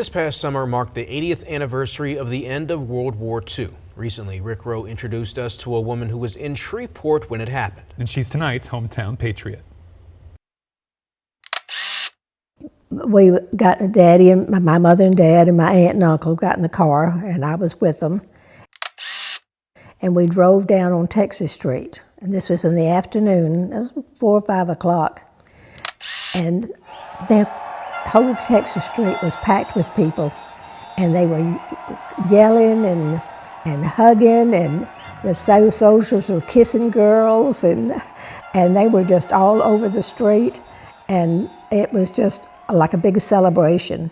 This past summer marked the 80th anniversary of the end of World War II. Recently, Rick Rowe introduced us to a woman who was in Shreveport when it happened. And she's tonight's hometown patriot. We got Daddy and my mother and Dad and my aunt and uncle got in the car, and I was with them. And we drove down on Texas Street, and this was in the afternoon. It was 4 or 5 o'clock, and the whole Texas Street was packed with people, and they were yelling and hugging, and the soldiers were kissing girls, and they were just all over the street, and it was just like a big celebration.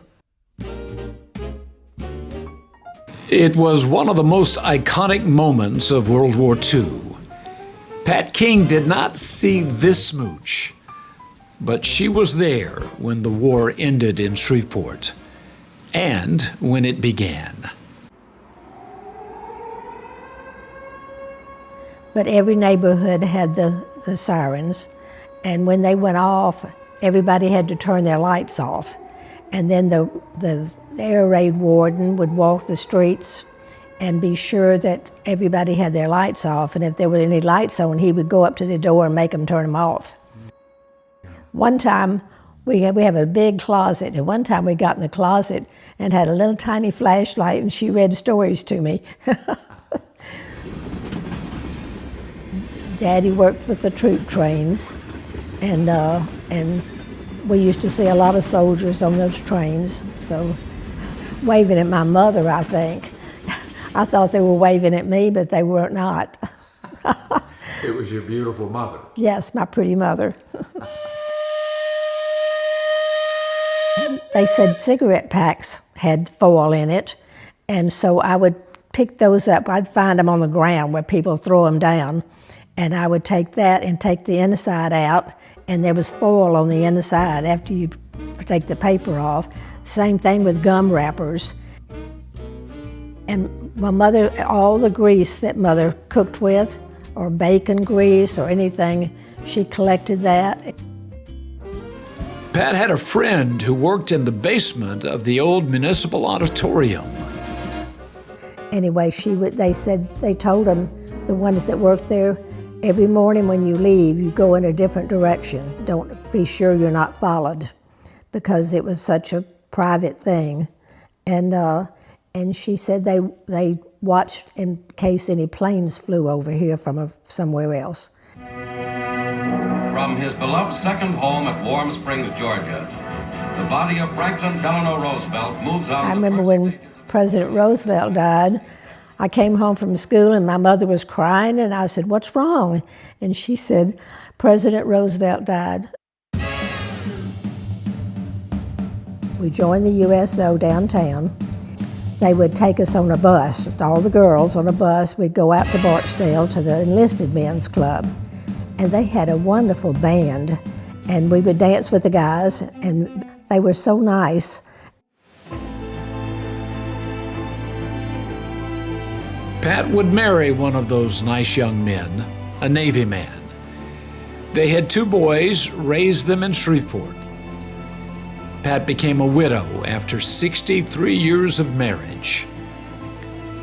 It was one of the most iconic moments of World War II. Pat King did not see this smooch, but she was there when the war ended in Shreveport and when it began. But every neighborhood had the sirens, and when they went off, everybody had to turn their lights off. And then the air raid warden would walk the streets and be sure that everybody had their lights off, and if there were any lights on, he would go up to the door and make them turn them off. One time, we have a big closet, and one time we got in the closet and had a little tiny flashlight, and she read stories to me. Daddy worked with the troop trains, and we used to see a lot of soldiers on those trains, so waving at my mother, I think. I thought they were waving at me, but they were not. It was your beautiful mother. Yes, my pretty mother. They said cigarette packs had foil in it, and so I would pick those up. I'd find them on the ground where people throw them down, and I would take that and take the inside out, and there was foil on the inside after you take the paper off. Same thing with gum wrappers. And my mother, all the grease that Mother cooked with, or bacon grease or anything, she collected that. Pat had a friend who worked in the basement of the old municipal auditorium. Anyway, they told them, the ones that worked there, every morning when you leave, you go in a different direction. Don't be sure you're not followed, because it was such a private thing. And she said they watched in case any planes flew over here from somewhere else. From his beloved second home at Warm Springs, Georgia, the body of Franklin Delano Roosevelt moves out. I remember when President Roosevelt died, I came home from school and my mother was crying, and I said, "What's wrong?" And she said, "President Roosevelt died." We joined the USO downtown. They would take us on a bus, all the girls on a bus. We'd go out to Barksdale to the Enlisted Men's Club. And they had a wonderful band, and we would dance with the guys, and they were so nice. Pat would marry one of those nice young men, a Navy man. They had 2 boys, raised them in Shreveport. Pat became a widow after 63 years of marriage.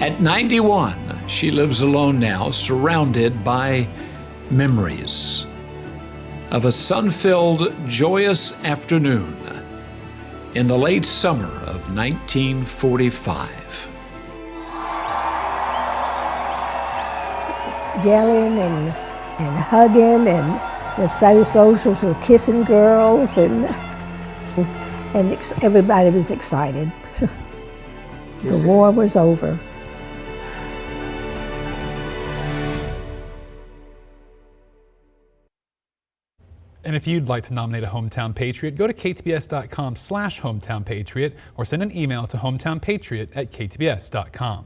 At 91, she lives alone now, surrounded by memories of a sun-filled, joyous afternoon in the late summer of 1945. Yelling and hugging, and the soldiers were kissing girls, and everybody was excited. The war was over. And if you'd like to nominate a hometown patriot, go to ktbs.com/hometownpatriot or send an email to hometownpatriot@ktbs.com.